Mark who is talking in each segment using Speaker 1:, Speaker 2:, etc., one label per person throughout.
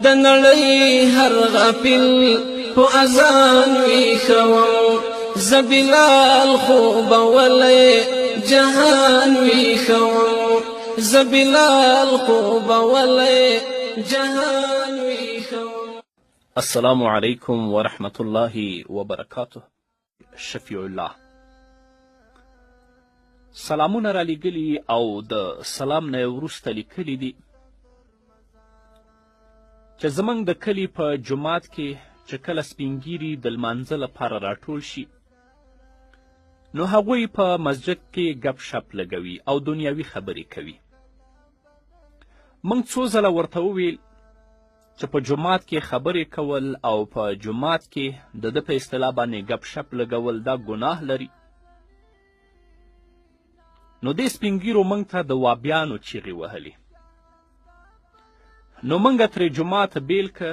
Speaker 1: د نړۍ هر غافل په اذان ویښوم زه بلال خو به ولې جهان ویښوم زه بلال خو به ولې جهان ویښوم.
Speaker 2: السلام علیکم ورحمة الله وبرکاته. شفیع الله سلامونه را لیږلي او د سلام نه وروسته لیکلي دي چې زموږ د کلي په جومات کې چې کله سپینګیري د لمانځه لپاره راټول شي نو هغوی په مسجد کې ګپ شپ لګوي او دنیاوي خبرې کوي. موږ څو ځله ورته وویل چې په جومات کې خبرې کول او په جومات کې د ده په اصطلاح باندې ګپ شپ لګول دا ګناه لري. نو دې سپینګیرو موږ ته د وابیانو چیغې وهلې. نو موږ ترې جومات بیل که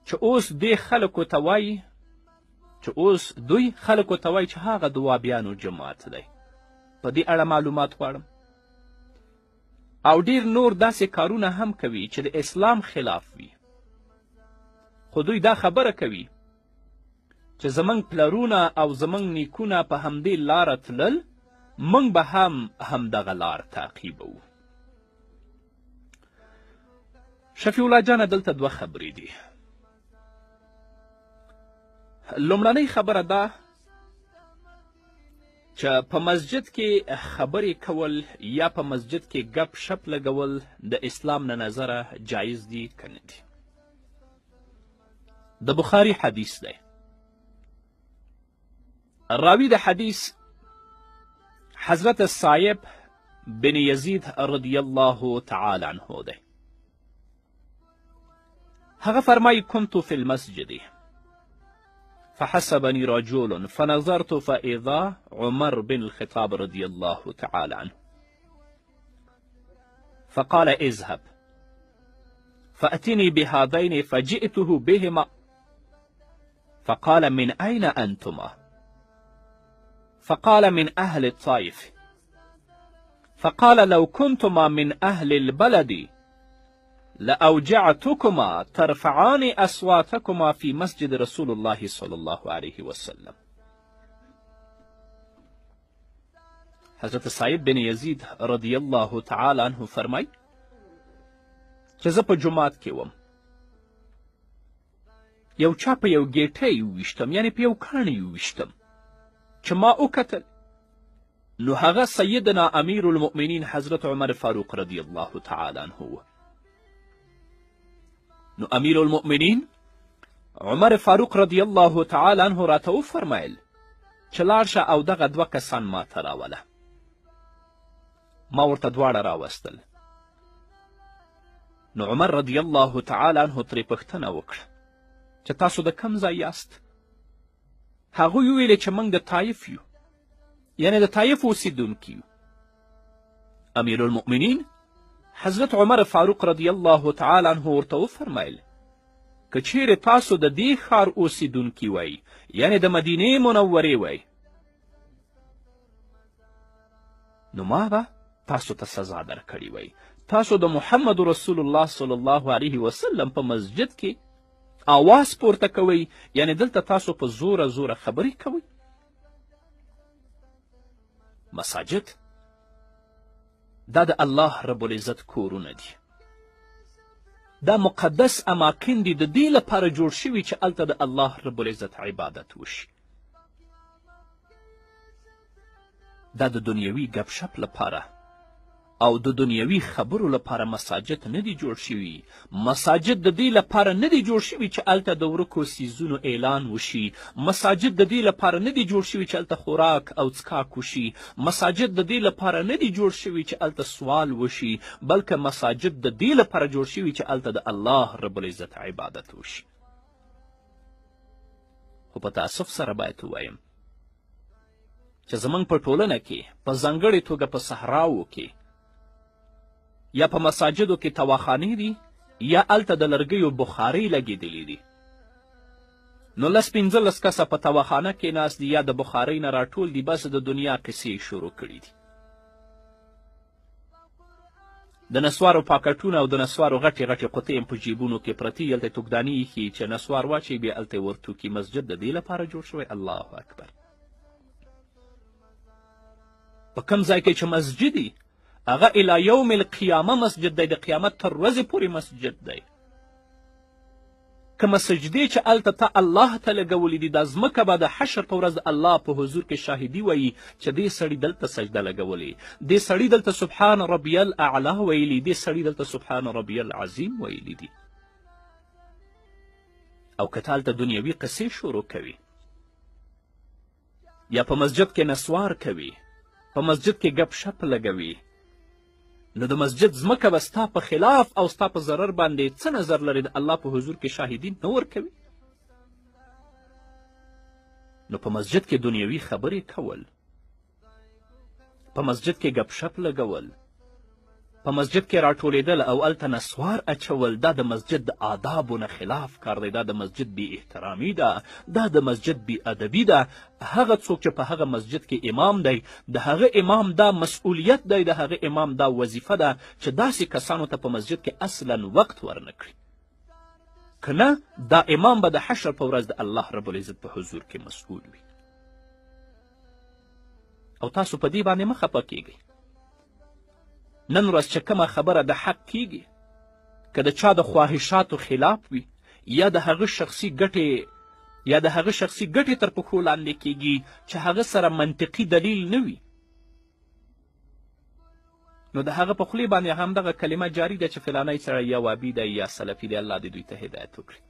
Speaker 2: چې اوس دې خلکو ته وایي چې اوس دوی خلکو ته وایي چې هغه د وابیانو جومات دی. په دې اړه معلومات غواړم. او ډیر نور داسې کارونه هم کوي چې د اسلام خلاف وي. خو دوی دا خبره کوي چې زموږ پلرونه او زموږ نیکونه په همدې لاره تلل، موږ به هم همدغه لار تعقیبوو. شفیع الله جانه دلته دوه خبرې دي. لومړنۍ خبره دا چې په مسجد کې خبرې کول یا په مسجد کې ګپ شپ لګول د اسلام نه نظره جایز دي که نه دي. د بخاري حدیث دی. راوی د حدیث حضرت صایب بن یزید رضی الله تعالی عنه دی. هغه فرمایي كنت في المسجد فحسبني رجل فنظرت فإذا عمر بن الخطاب رضي الله تعالى عنه فقال اذهب فأتني بهذين فجئته بهما فقال من أين أنتما؟ فقال من أهل الطائف. فقال لو كنتما من أهل البلد لأوجعتكما ترفعان أصواتكما في مسجد رسول الله صلى الله عليه وسلم. حضرت صایب بن یزید رضی الله تعالی عنه فرمای چې زه په جومات کې وم، یو چا په یو ګیټۍ وویشتم، یعنې په یو کاڼي وویشتم چې ما وکتل نو هغه سیدنا امیر المؤمنین حضرت عمر فاروق رضی الله تعالی عنه و. نو امیر المؤمنین عمر فاروق رضی الله تعالی عنه راته وفرمیل چې لاړ شه او دغه دوه کسان ما ته راوله. ما ورته دواړه راوستل. نو عمر رضی الله تعالی عنه ترې پوښتنه وکړه چې تاسو د کم ځای یاست؟ هغوی وویلې چې موږ د طایف یو، یعنې د طایف اوسېدونکي یو. امیر المؤمنین حضرت عمر فاروق رضی الله تعالی عنه ورته وفرمیل که چیرې تاسو د دې ښار اوسېدونکي وئ، یعنې د مدینې منورې وئ، نو ما به تاسو ته سزا درکړې وئ. تاسو د محمد رسول الله صلی الله علیه وسلم په مسجد کې آواز پورته کوئ، یعنې دلته تاسو په زوره زوره خبرې کوئ. مساجد دا د الله رب العزت کورونه دي. دا مقدس اماکن دي، د دې لپاره جوړ شوي چې هلته د الله رب العزت عبادت وشي. دا د دنیوي ګپ شپ لپاره او د دنیوي خبرو لپاره مساجد نه دي جوړ شوي. مساجد د دې لپاره نه دي جوړ شوي چې هلته د ورکو څیزونو اعلان وشي. مساجد د دې لپاره نه دي جوړ شوي چې هلته خوراک او څښاک وشي. مساجد د دې لپاره نه دي جوړ شوي چې هلته سوال وشي، بلکې مساجد د دې لپاره جوړ شوي چې هلته د الله رب العزت عبادت وشي. خو په تاسف سره باید ووایم چې زموږ په ټولنه کې په ځانګړې توګه په صحراو کې یا په مساجدو کې تواخانې دي یا هلته د لرګیو بخارۍ لګېدلې دي. نو 15 کسه په تواخانه کې ناست دي یا د بخارۍ نه راټول دي، بس د دنیا قصې شروع کړي دي. د نسوارو پاکټونه او د نسوارو غټې غټې قطۍ هم په جیبونو کې پرتې، هلته یې توکدانې ایښي چې نسوار واچوي بیا هلته یې ورتوکي. مسجد د دې لپاره جوړ شوی. الله اکبر. په کوم ځای کې چې مسجد وي هغه الی یوم القیامه مسجد دی، د قیامت تر ورځې پورې مسجد دی. کومه سجدې چې هلته ته الله ته لګولي دي، دا ځمکه به د حشر په ورځ د الله په حضور کې شاهدي وایي چې دې سړي دلته سجده لګولې، دې سړي دلته سبحان ربی الاعلی ویلي، دې سړي دلته سبحان ربی العظیم ویلي دي. او که ته هلته دنیوي قصې شروع کوي یا په مسجد کې نسوار کوي، په مسجد کې ګپ شپ لګوي، نو د مسجد ځمکه به ستا په خلاف او ستا په ضرر باندې څه نظر لري؟ د الله په حضور کې شاهدي نه ورکوي. نو په مسجد کې دنیوي خبرې کول، په مسجد کې ګپ شپ لګول، په مسجد کې راټولېدل او هلته نسوار اچول، دا د مسجد د آدابو نه خلاف کار دی، دا د مسجد بې احترامي ده، دا د مسجد بې ادبي ده. هغه څوک چې په هغه مسجد کې امام دی، د هغه امام دا مسؤلیت دی، د هغه امام دا وظیفه ده چې داسې کسانو ته په مسجد کې اصلا وقت ورنه کړي، که نه دا امام به د حشر په ورځ د الله رب العزت په حضور کې مسؤول وي. او تاسو په دې باندې مه خفه کیږئ. نن ورځ چې کومه خبره د حق کیږي، که د چا د خواهشاتو خلاف وي یا د هغه شخصي ګټې تر پښو لاندې کیږي چې هغه سره منطقي دلیل نه وي، نو د هغه په خولې باندې همدغه کلمه جاری ده چې فلانی سړی یا وابي دی یا سلفي دی. الله دې دوی ته هدایت وکړي.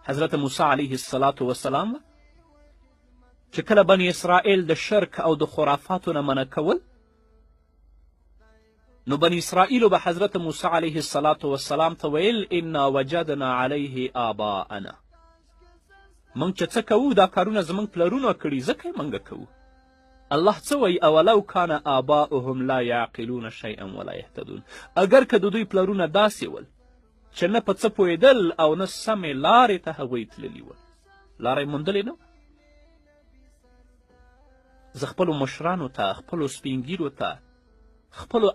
Speaker 2: حضرت موسی علیه السلام چې کله بني اسرائیل د شرک او د خرافاتو نه منع کول، نو بني اسرائیلو به حضرت موسی علیه السلام ته ویل انا وجدنا علیه آباءنا، موږ چې څه کوو دا کارونه زموږ پلرونو کړي ځکه یې موږ کوو. الله څه وایي؟ اولو کان آباؤهم لا یعقلون شیئا ولا یهتدون. اگر که د دوی پلرونه داسې ول چې نه په څه پوهېدل او نه سمې لارې ته هغوی تللي ول، لاره یې موندلې نه. زه خپلو مشرانو ته، خپلو سپینګیرو ته، خپلو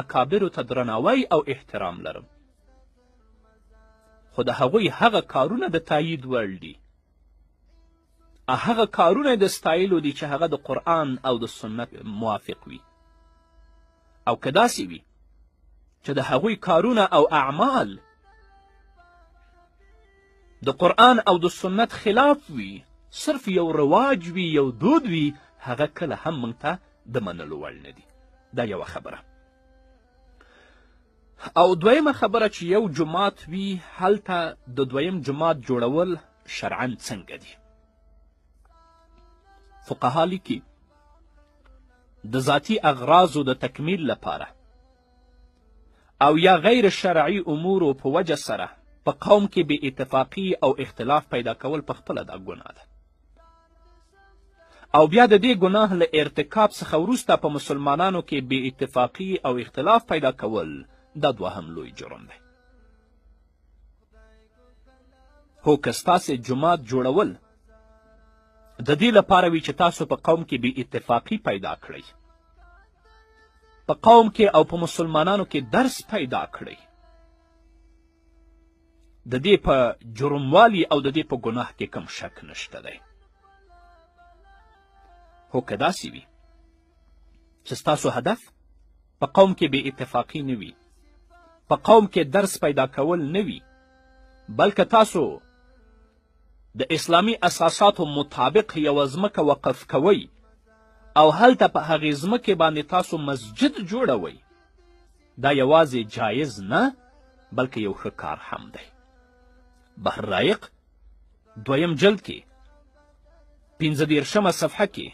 Speaker 2: اکابرو ته درناوی او احترام لرم، خو د هغوی هغه کارونه د تایید وړ دي، هغه کارونه د ستایلو دي چې هغه د قرآن او د سنت موافق وي. او که داسې وي چې د هغوی کارونه او اعمال د قرآن او د سنت خلاف وي، صرف یو رواج وي، یو دود وي، هغه کله هم موږ ته د منلو وړ نه دي. دا یوه خبره. او دویمه خبره چې یو جماعت وي، هلته د دویم جماعت جوړول شرعاً څنګه دي؟ فقها لیکي د ذاتي اغراضو د تکمیل لپاره او یا غیر شرعي امورو په وجه سره په قوم کې بې اتفاقي او اختلاف پیدا کول په خپله دا ګناه ده، او بیا د دې ګناه له ارتکاب څخه وروسته په مسلمانانو کې بې اتفاقي او اختلاف پیدا کول دا دوهم لوی جرم دی. هو که ستاسې جماعت جوړول د دې لپاره وي چې تاسو په قوم کې بې اتفاقي پیدا کړئ، په قوم کې او په مسلمانانو کې درس پیدا کړئ، د دې په جرموالي او د دې په ګناه کې کم شک نشته دی. خو که داسې وي چې ستاسو هدف په قوم کې بې اتفاقي نه وي، په قوم کې درس پیدا کول نه وي، بلکې تاسو د اسلامي اساساتو مطابق یوه ځمکه وقف کوئ او هلته په هغې ځمکې باندې تاسو مسجد جوړوئ، دا یوازې جایز نه بلکې یو ښه کار هم دی. بحر رایق دویم جلد کې 15 صفحه کې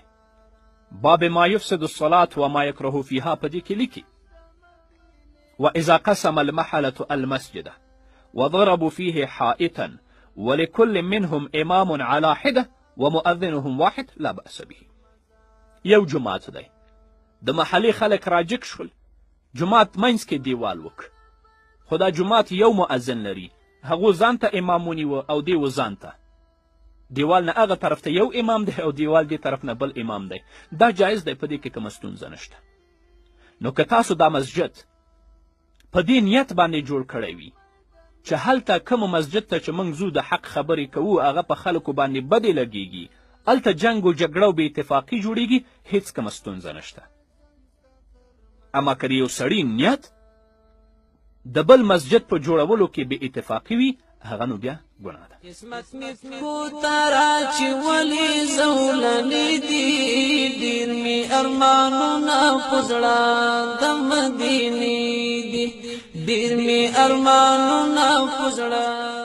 Speaker 2: باب ما یفسد الصلاة و ما یکره فیها په دې کې لیکي واذا قسم المحلة المسجد وضربوا فيه حائطا ولكل منهم امام على حده ومؤذنهم واحد لا بأس به. یو جماعت دی، د محلې خلک راجګ شول، جماعت منځ کې دیوال وک، خو دا جماعت یو مؤذن لري، هغو ځان ته امام ونیوه او دی و ځان ته، دیوال نه هغه طرف ته یو امام دی او دیوال دې طرف نه بل امام دی. دا جایز دی، په دې کې کومه ستونزه نشته. نو که تاسو دا مسجد په دې نیت باندې جوړ کړی وي چې هلته کومو مسجد ته چې موږ ځو د حق خبرې کوو هغه په خلکو باندې بدې لګیږي، هلته جنګ و جګړه او بې اتفاقي جوړیږي، هیڅ کومه ستونزه نشته. اما که د یو سړي نیت د بل مسجد په جوړولو کې بې اتفاقي وي هغه نو بیا ګناه ده.
Speaker 1: قسمت می کوترا چې ولې زولنې دي، ډېر می ارمانونه په زړه د مدینې دي، ډېر می ارمانونه په زړه